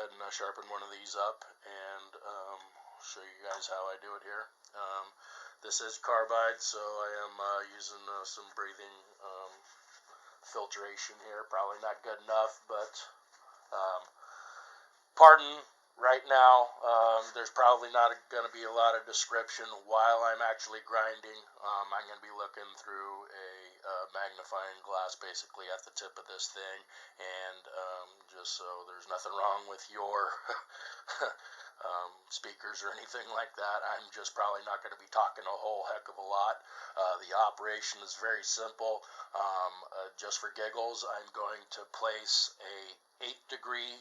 ahead and sharpen one of these up and show you guys how I do it here. This is Carbide, so I am using some breathing filtration here. Probably not good enough, but pardon right now. There's probably not going to be a lot of description while I'm actually grinding. I'm going to be looking through a magnifying glass basically at the tip of this thing, and just so there's nothing wrong with your speakers or anything like that, I'm just probably not going to be talking a whole heck of a lot. The operation is very simple. Just for giggles, I'm going to place a 8-degree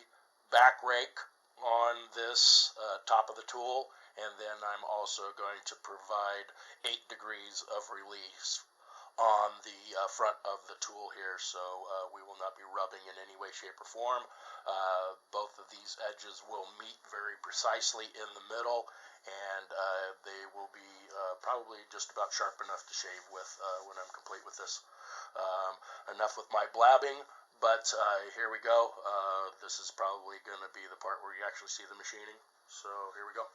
back rake on this top of the tool, and then I'm also going to provide 8 degrees of release on the front of the tool here, so we will not be rubbing in any way, shape, or form. Both of these edges will meet very precisely in the middle, and they will be probably just about sharp enough to shave with when I'm complete with this. Enough with my blabbing, but here we go. This is probably going to be the part where you actually see the machining, so here we go.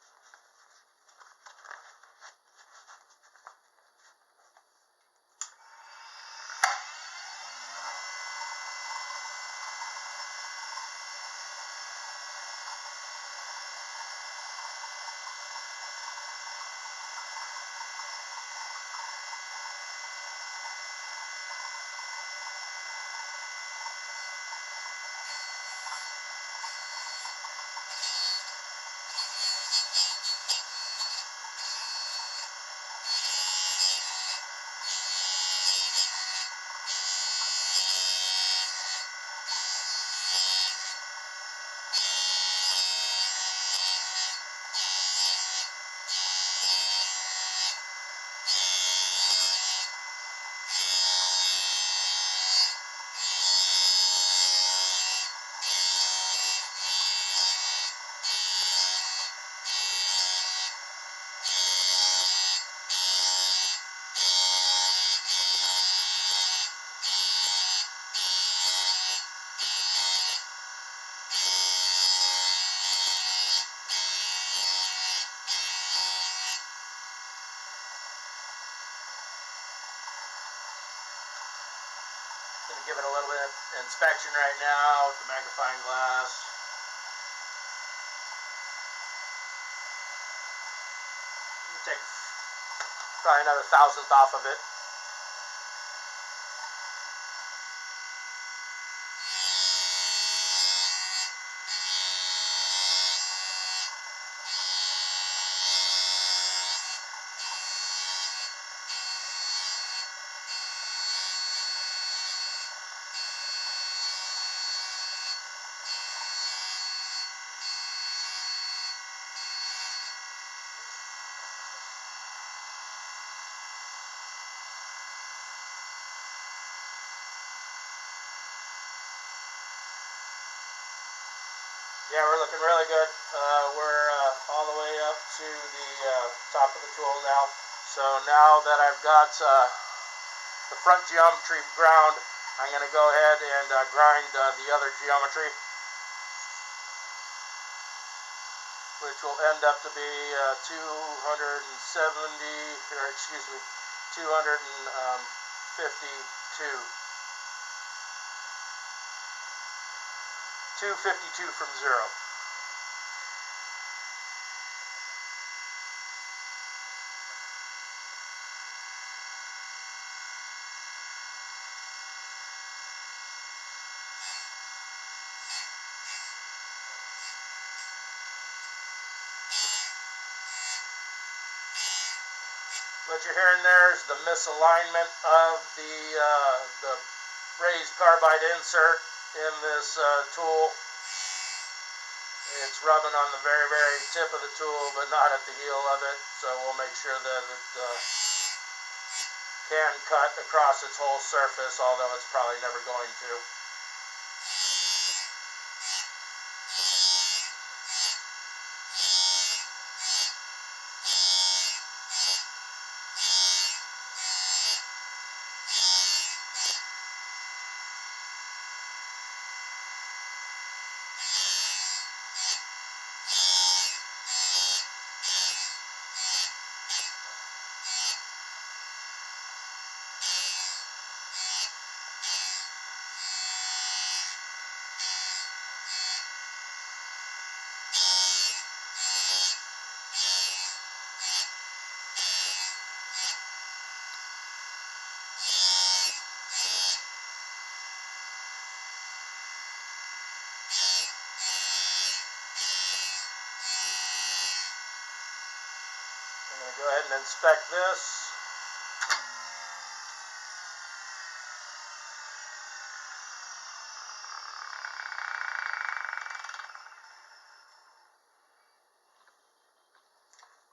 Going to give it a little bit of inspection right now with the magnifying glass. Take probably another 1,000th off of it. Yeah, we're looking really good. We're all the way up to the top of the tool now. So now that I've got the front geometry ground, I'm going to go ahead and grind the other geometry, which will end up to be 252. 252 from 0. What you're hearing there is the misalignment of the raised carbide insert in this tool. It's rubbing on the very, very tip of the tool, but not at the heel of it, so we'll make sure that it can cut across its whole surface, although it's probably never going to. going to go ahead and inspect this.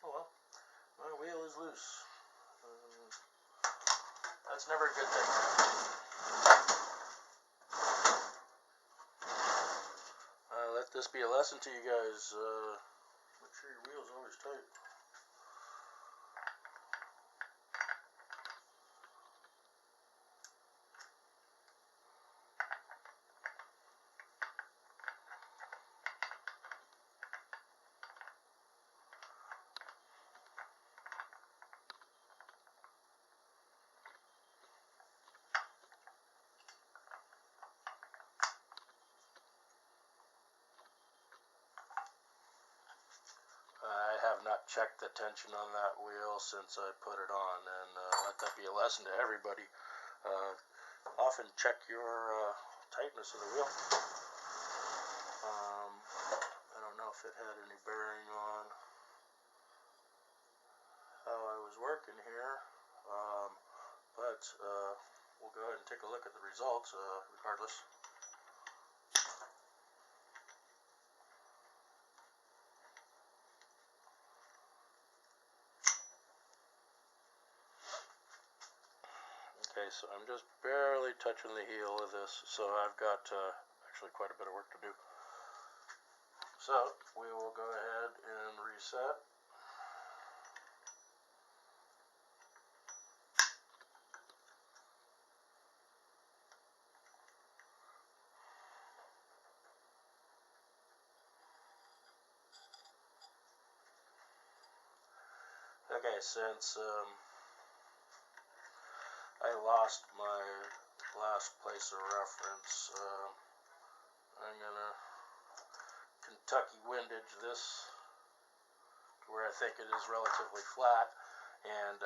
Oh well, my wheel is loose. That's never a good thing. Let this be a lesson to you guys. Make sure your wheel's always tight. I have not checked the tension on that wheel since I put it on, and let that be a lesson to everybody. Often check your tightness of the wheel. I don't know if it had any bearing on how I was working here, but we'll go ahead and take a look at the results regardless. Okay, so I'm just barely touching the heel of this, so I've got actually quite a bit of work to do. So we will go ahead and reset. Okay, since I lost my last place of reference, I'm gonna Kentucky windage this to where I think it is relatively flat, and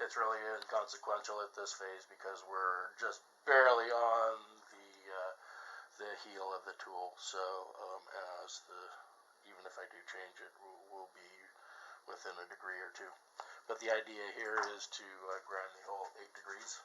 it's really inconsequential at this phase because we're just barely on the heel of the tool. So even if I do change it, we'll be within a degree or two. But the idea here is to grind the hole 8 degrees.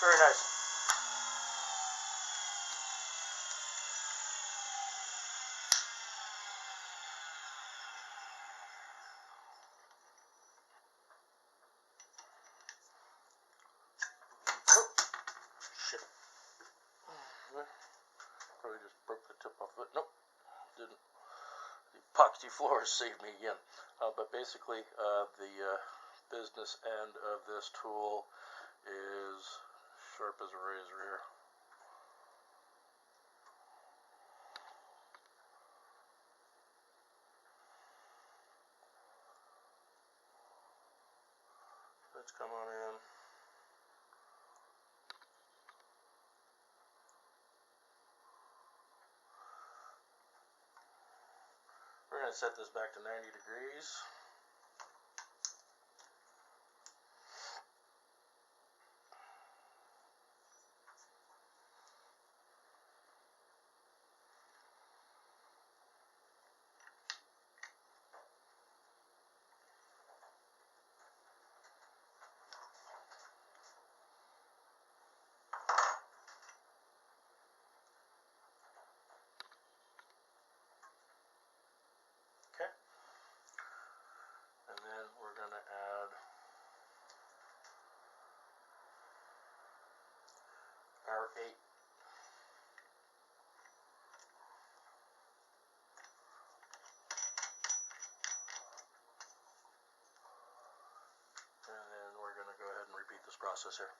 Very nice. Oh, shit. Probably just broke the tip off of it. Nope, didn't. The epoxy floors saved me again. But basically, the business end of this tool is sharp as a razor here. Let's come on in. We're going to set this back to 90 degrees. 8. And then we're going to go ahead and repeat this process here.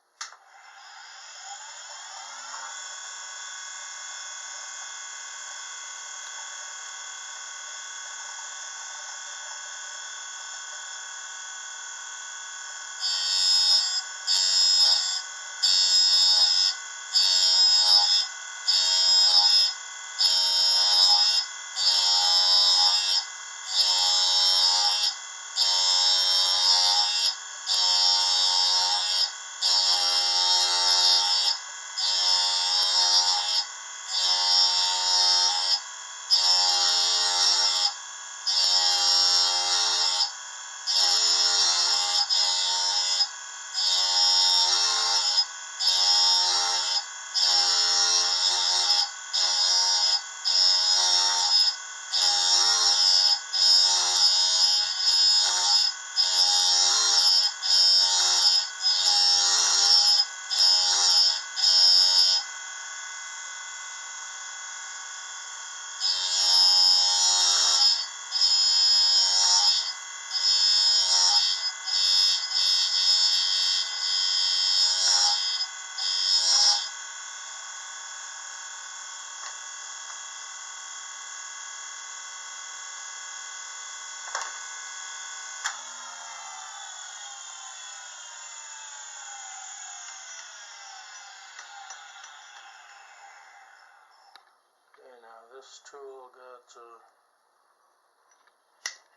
This tool got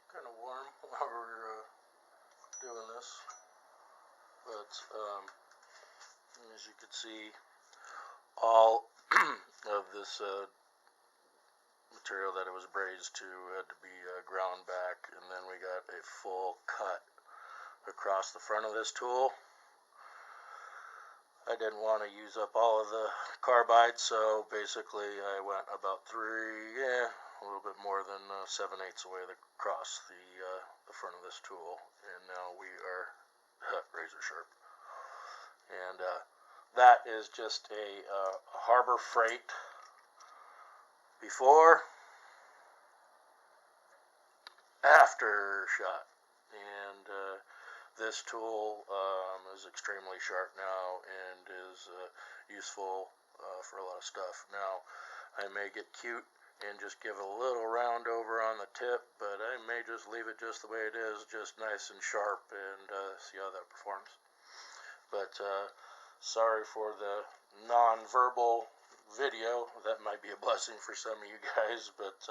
kind of warm while we're doing this, but as you can see, all of this material that it was brazed to had to be ground back, and then we got a full cut across the front of this tool. I didn't want to use up all of the carbide, so basically I went about a little bit more than 7/8 away across the front of this tool, and now we are razor sharp. And that is just a Harbor Freight before, after shot, and this tool is extremely sharp now and is useful for a lot of stuff. Now, I may get cute and just give a little round over on the tip, but I may just leave it just the way it is, just nice and sharp, and see how that performs. But sorry for the non-verbal video. That might be a blessing for some of you guys, but